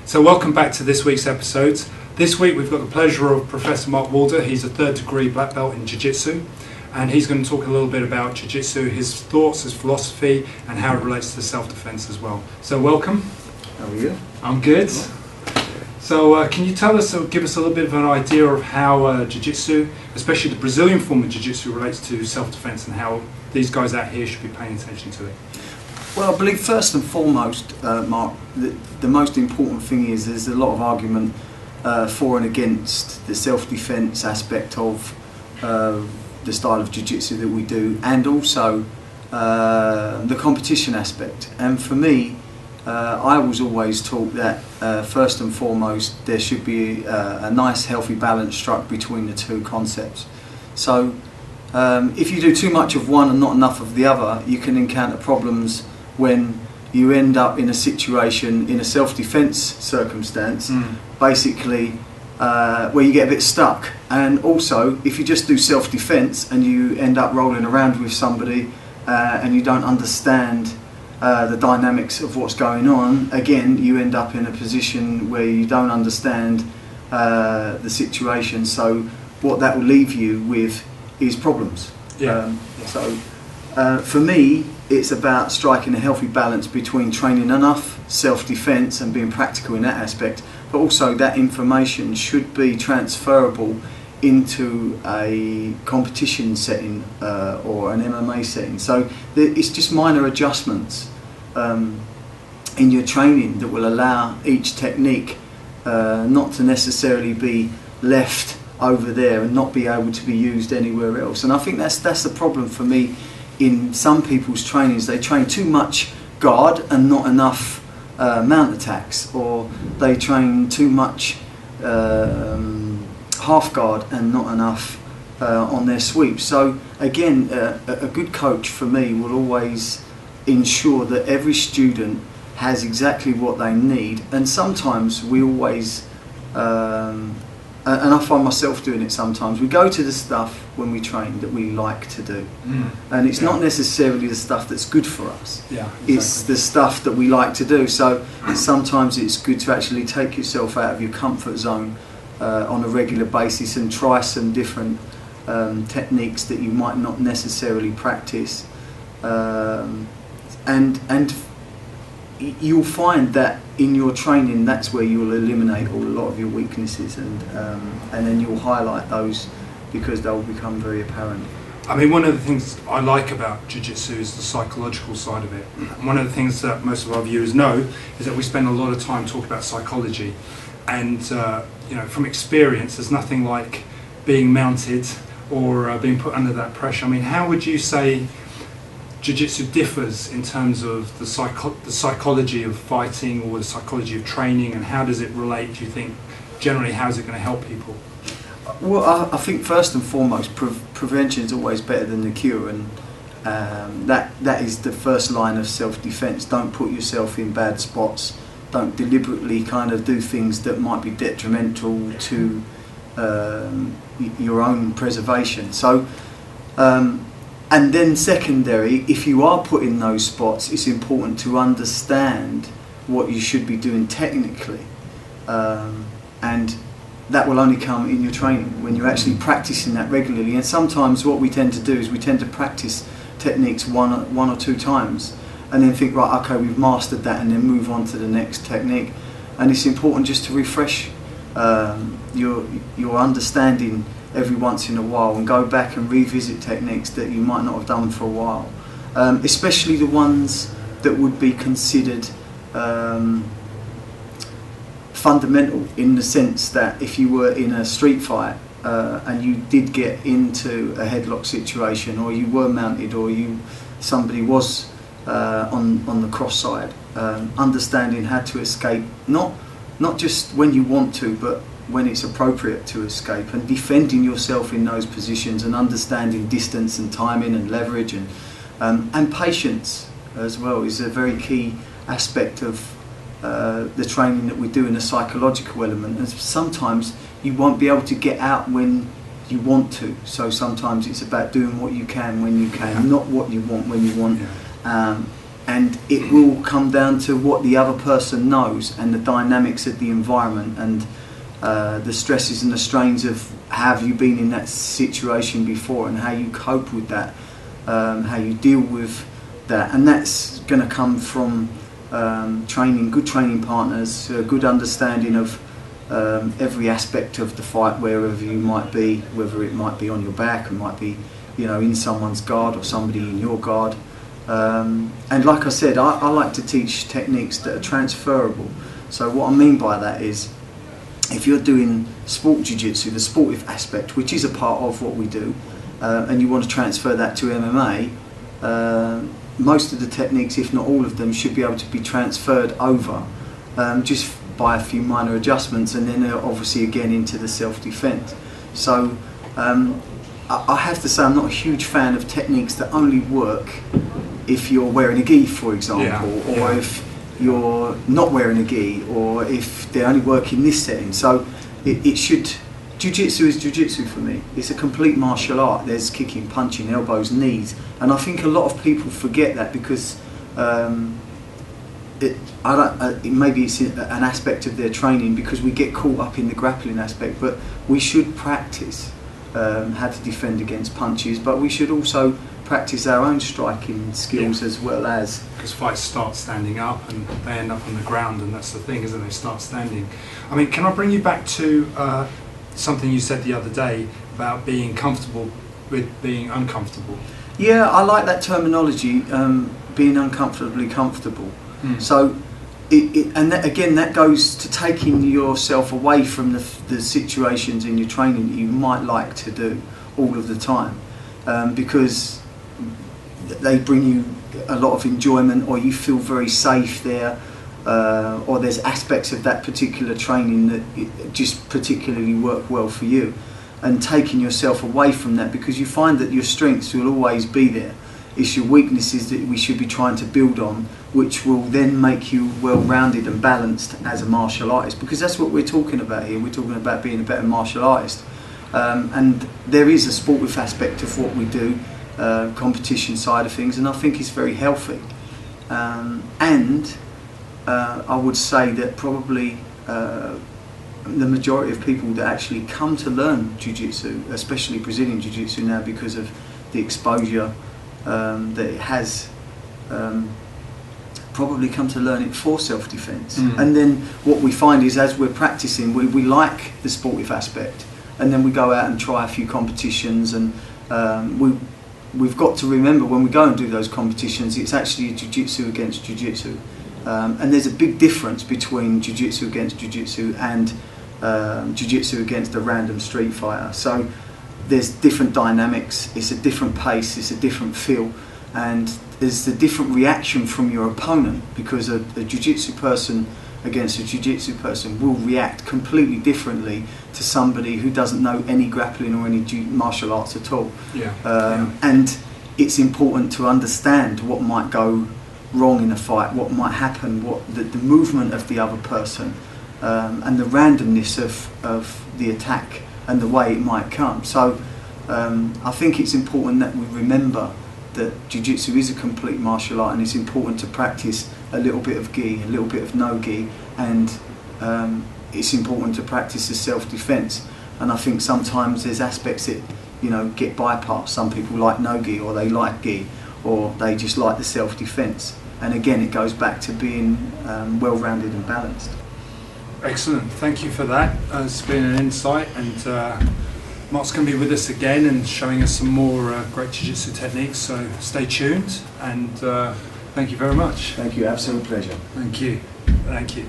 So welcome back to this week's episode. This week we've got the pleasure of Professor Marc Walder. He's a 3rd degree black belt in Jiu Jitsu, and he's going to talk a little bit about Jiu Jitsu, his thoughts, his philosophy, and how it relates to self-defense as well. So welcome. How are you? I'm good. So can you tell us, or give us a little bit of an idea of how Jiu Jitsu, especially the Brazilian form of Jiu Jitsu, relates to self-defense and how these guys out here should be paying attention to it? Well, I believe first and foremost, Mark, the most important thing is there's a lot of argument for and against the self-defense aspect of the style of jiu-jitsu that we do, and also the competition aspect. And for me, I was always taught that first and foremost there should be a nice healthy balance struck between the two concepts. So if you do too much of one and not enough of the other, you can encounter problems when you end up in a situation, in a self-defense circumstance, basically where you get a bit stuck. And also, if you just do self-defense and you end up rolling around with somebody and you don't understand the dynamics of what's going on, again, you end up in a position where you don't understand the situation. So what that will leave you with is problems. So for me, it's about striking a healthy balance between training enough self-defense and being practical in that aspect, but also that information should be transferable into a competition setting or an MMA setting. So it's just minor adjustments in your training that will allow each technique not to necessarily be left over there and not be able to be used anywhere else. And I think that's the problem for me in some people's trainings. They train too much guard and not enough mount attacks, or they train too much half guard and not enough on their sweeps. So again, a good coach for me will always ensure that every student has exactly what they need, and sometimes we always and I find myself doing it sometimes. We go to the stuff when we train that we like to do. And it's not necessarily the stuff that's good for us. Exactly. It's the stuff that we like to do. So sometimes it's good to actually take yourself out of your comfort zone on a regular basis and try some different techniques that you might not necessarily practice. And you'll find that in your training, that's where you'll eliminate a lot of your weaknesses, and then you'll highlight those because they'll become very apparent. I mean, one of the things I like about Jiu-Jitsu is the psychological side of it. And one of the things that most of our viewers know is that we spend a lot of time talking about psychology, and from experience, there's nothing like being mounted or being put under that pressure. I mean, how would you say Jiu-Jitsu differs in terms of the psychology of fighting or the psychology of training, and how does it relate, do you think, generally, how is it going to help people? Well, I think first and foremost, prevention is always better than the cure, and that is the first line of self-defense. Don't put yourself in bad spots. Don't deliberately kind of do things that might be detrimental to your own preservation. So and then secondary, if you are put in those spots, it's important to understand what you should be doing technically, and that will only come in your training when you're actually practicing that regularly. And sometimes what we tend to do is we tend to practice techniques one or two times and then think, right, okay, we've mastered that, and then move on to the next technique. And it's important just to refresh your understanding every once in a while, and go back and revisit techniques that you might not have done for a while, especially the ones that would be considered fundamental, in the sense that if you were in a street fight and you did get into a headlock situation, or you were mounted, or somebody was on the cross side, understanding how to escape, not just when you want to, but when it's appropriate to escape, and defending yourself in those positions, and understanding distance and timing and leverage, and patience as well is a very key aspect of the training that we do in a psychological element. And sometimes you won't be able to get out when you want to, so sometimes it's about doing what you can when you can, not what you want when you want. and it will come down to what the other person knows and the dynamics of the environment and the stresses and the strains of have you been in that situation before and how you cope with that, how you deal with that, and that's going to come from good training partners, a good understanding of every aspect of the fight, wherever you might be, whether it might be on your back, it might be, you know, in someone's guard or somebody in your guard. And like I said, I like to teach techniques that are transferable. So what I mean by that is, if you're doing sport jiu-jitsu, the sportive aspect, which is a part of what we do, and you want to transfer that to MMA, most of the techniques, if not all of them, should be able to be transferred over just by a few minor adjustments, and then obviously again into the self-defense. So I have to say I'm not a huge fan of techniques that only work if you're wearing a gi, for example, or if you're not wearing a gi, or if they only work in this setting. So it should, jiu-jitsu is jiu-jitsu for me. It's a complete martial art. There's kicking, punching, elbows, knees, and I think a lot of people forget that because maybe it's an aspect of their training, because we get caught up in the grappling aspect, but we should practice how to defend against punches, but we should also practice our own striking skills as well as... Because fights start standing up and they end up on the ground, and that's the thing, isn't it? They start standing. I mean, can I bring you back to something you said the other day about being comfortable with being uncomfortable? Yeah, I like that terminology, being uncomfortably comfortable. So, that goes to taking yourself away from the situations in your training that you might like to do all of the time, because they bring you a lot of enjoyment, or you feel very safe there, or there's aspects of that particular training that just particularly work well for you, and taking yourself away from that, because you find that your strengths will always be there. It's your weaknesses that we should be trying to build on, which will then make you well-rounded and balanced as a martial artist, because that's what we're talking about here. We're talking about being a better martial artist, and there is a sportive aspect of what we do, competition side of things, and I think it's very healthy. I would say that probably the majority of people that actually come to learn jiu-jitsu, especially Brazilian Jiu Jitsu now, because of the exposure that it has, probably come to learn it for self-defense. And then what we find is, as we're practicing, we like the sportive aspect, and then we go out and try a few competitions, and we've got to remember, when we go and do those competitions, it's actually jiu-jitsu against jiu-jitsu, and there's a big difference between jiu-jitsu against jiu-jitsu and jiu-jitsu against a random street fighter. So there's different dynamics, it's a different pace, it's a different feel, and there's a different reaction from your opponent, because a jiu-jitsu person against a jiu-jitsu person will react completely differently to somebody who doesn't know any grappling or any martial arts at all. And it's important to understand what might go wrong in a fight, what might happen, what the movement of the other person, and the randomness of the attack and the way it might come. So I think it's important that we remember that jiu-jitsu is a complete martial art, and it's important to practice a little bit of gi, a little bit of no gi, and it's important to practice the self-defense. And I think sometimes there's aspects that, you know, get bypassed. Some people like no gi, or they like gi, or they just like the self-defense. And again, it goes back to being well-rounded and balanced. Excellent, thank you for that. It's been an insight, and Marc's going to be with us again and showing us some more great jiu-jitsu techniques, so stay tuned, and thank you very much. Thank you, absolute pleasure. Thank you. Thank you.